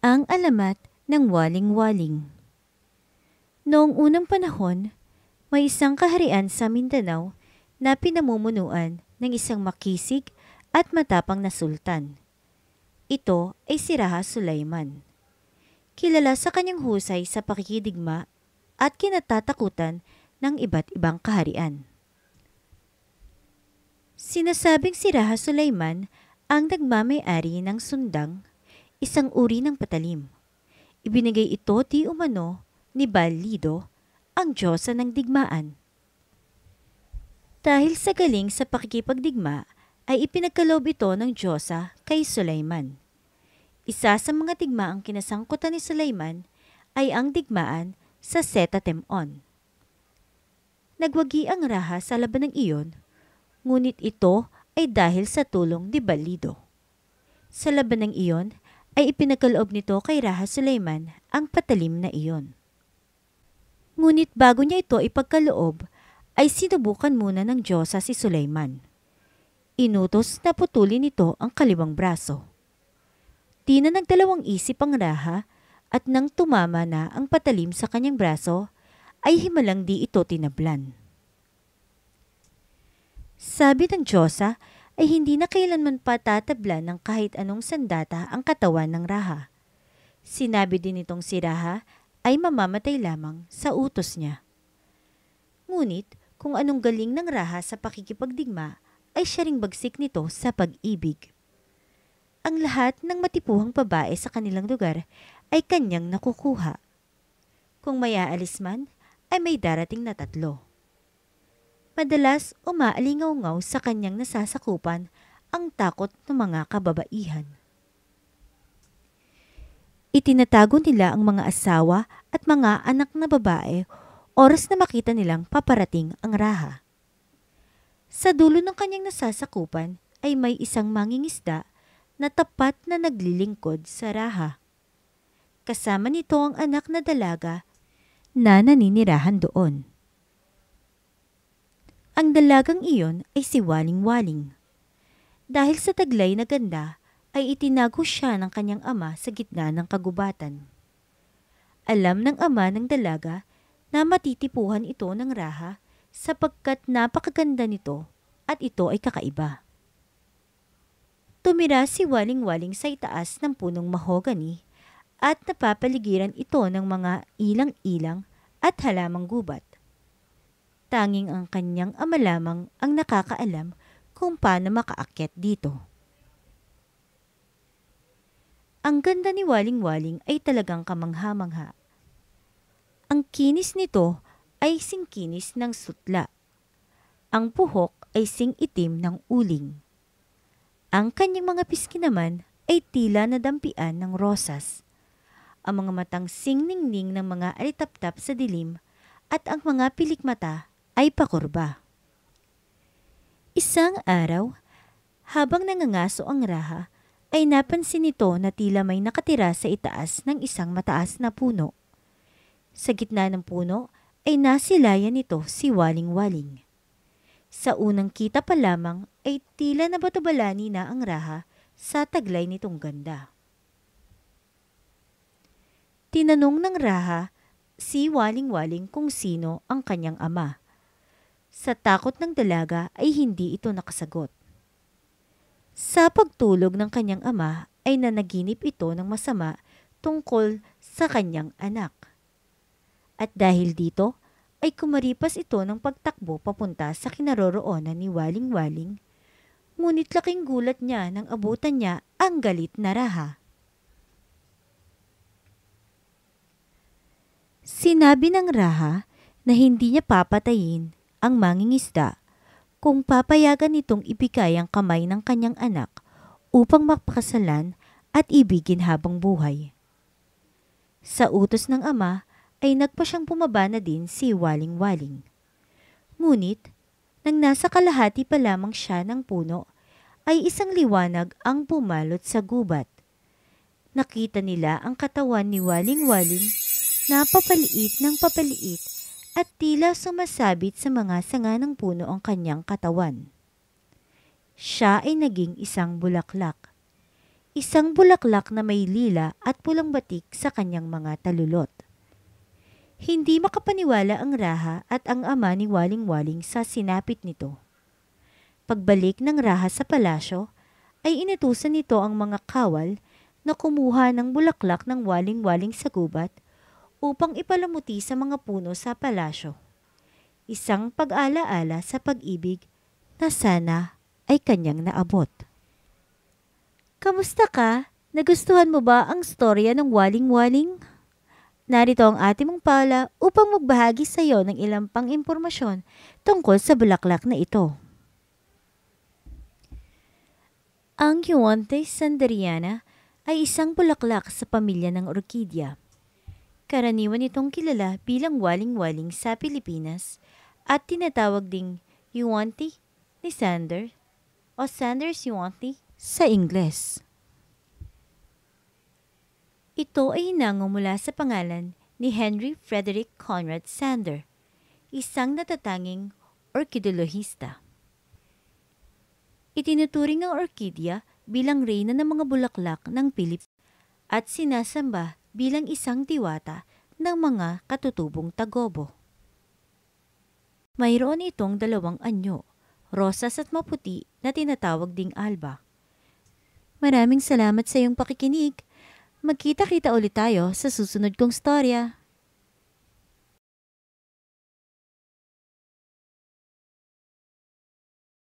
Ang alamat ng waling-waling. Noong unang panahon, may isang kaharian sa Mindanao na pinamumunuan ng isang makisig at matapang na sultan. Ito ay si Raha Sulaiman. Kilala sa kanyang husay sa pakikidigma at kinatatakutan ng iba't ibang kaharian. Sinasabing si Raha Sulaiman ang nagmamay-ari ng sundang, isang uri ng patalim. Ibinigay ito di umano ni Balido, ang diyosa ng digmaan. Dahil sa galing sa pakikipagdigma, ay ipinagkaloob ito ng diyosa kay Sulaiman. Isa sa mga digmaang kinasangkutan ni Sulaiman ay ang digmaan sa Seta-Temon. Nagwagi ang Raha sa laban ng iyon, ngunit ito ay dahil sa tulong ni Balido. Sa laban ng iyon, ay ipinagkaloob nito kay Raha Sulaiman ang patalim na iyon. Ngunit bago niya ito ipagkaloob, ay sinubukan muna ng diyosa si Sulaiman. Inutos na putulin nito ang kaliwang braso. Di na nagdalawang isip ang Raha at nang tumama na ang patalim sa kanyang braso, ay himalang di ito tinablan. Sabi ng diyosa ay hindi na kailanman patatablan ng kahit anong sandata ang katawan ng Raha. Sinabi din nitong si Raha ay mamamatay lamang sa utos niya. Ngunit kung anong galing ng Raha sa pakikipagdigma ay siya ring bagsik nito sa pag-ibig. Ang lahat ng matipuhang babae sa kanilang lugar ay kanyang nakukuha. Kung may aalis man, ay may darating na 3. Madalas umaalingaw-ngaw sa kanyang nasasakupan ang takot ng mga kababaihan. Itinatago nila ang mga asawa at mga anak na babae oras na makita nilang paparating ang Raha. Sa dulo ng kanyang nasasakupan ay may isang mangingisda na tapat na naglilingkod sa Raha. Kasama nito ang anak na dalaga na naninirahan doon. Ang dalagang iyon ay si Waling-Waling. Dahil sa taglay na ganda, ay itinago siya ng kanyang ama sa gitna ng kagubatan. Alam ng ama ng dalaga na matitipuhan ito ng Raha sapagkat napakaganda nito at ito ay kakaiba. Tumira si Waling-Waling sa itaas ng punong mahogani at napapaligiran ito ng mga ilang-ilang at halamang gubat. Tanging ang kanyang ama lamang ang nakakaalam kung paano makaakyat dito. Ang ganda ni Waling-Waling ay talagang kamangha-mangha. Ang kinis nito ay singkinis ng sutla. Ang buhok ay sing-itim ng uling. Ang kanyang mga pisngi naman ay tila nadampian ng rosas. Ang mga matang sing-ningning ng mga alitaptap sa dilim at ang mga pilikmata ay pakurba. Isang araw, habang nangangaso ang Raha, ay napansin nito na tila may nakatira sa itaas ng isang mataas na puno. Sa gitna ng puno ay nasilayan nito si Waling-Waling. Sa unang kita pa lamang ay tila nabatubalani na ang Raha sa taglay nitong ganda. Tinanong ng Raha si Waling-Waling kung sino ang kanyang ama. Sa takot ng dalaga ay hindi ito nakasagot. Sa pagtulog ng kanyang ama ay nanaginip ito ng masama tungkol sa kanyang anak. At dahil dito ay kumaripas ito ng pagtakbo papunta sa kinaroroonan ni Waling-Waling, ngunit laking gulat niya nang abutan niya ang galit na Raha. Sinabi ng Raha na hindi niya papatayin ang mangingisda kung papayagan nitong ibigay ang kamay ng kanyang anak upang mapakasalan at ibigin habang buhay. Sa utos ng ama ay nagpa siyang bumaba na din si Waling-Waling. Ngunit, nang nasa kalahati pa lamang siya ng puno, ay isang liwanag ang bumalot sa gubat. Nakita nila ang katawan ni Waling-Waling na papaliit ng papaliit at tila sumasabit sa mga sanga ng puno ang kanyang katawan. Siya ay naging isang bulaklak. isang bulaklak na may lila at pulang batik sa kanyang mga talulot. Hindi makapaniwala ang Raha at ang ama ni Waling-Waling sa sinapit nito. Pagbalik ng Raha sa palasyo, ay inutusan nito ang mga kawal na kumuha ng bulaklak ng Waling-Waling sa gubat upang ipalamuti sa mga puno sa palasyo. Isang pag-alaala sa pag-ibig na sana ay kanyang naabot. Kamusta ka? Nagustuhan mo ba ang storya ng Waling-Waling? Narito ang ating mong pala upang magbahagi sa iyo ng ilang pang impormasyon tungkol sa bulaklak na ito. Ang Euanthe sanderiana ay isang bulaklak sa pamilya ng orkidya. Karaniwan itong kilala bilang waling-waling sa Pilipinas at tinatawag ding Euanthe nisander o Sanders euanthe sa Ingles. Ito ay hinango mula sa pangalan ni Henry Frederick Conrad Sander, isang natatanging orkidolohista. Itinuturing ang orkidya bilang reyna ng mga bulaklak ng Pilipinas at sinasamba bilang isang diwata ng mga katutubong tagobo. Mayroon itong dalawang anyo, rosas at maputi na tinatawag ding alba. Maraming salamat sa iyong pakikinig. Magkita-kita ulit tayo sa susunod kong storya.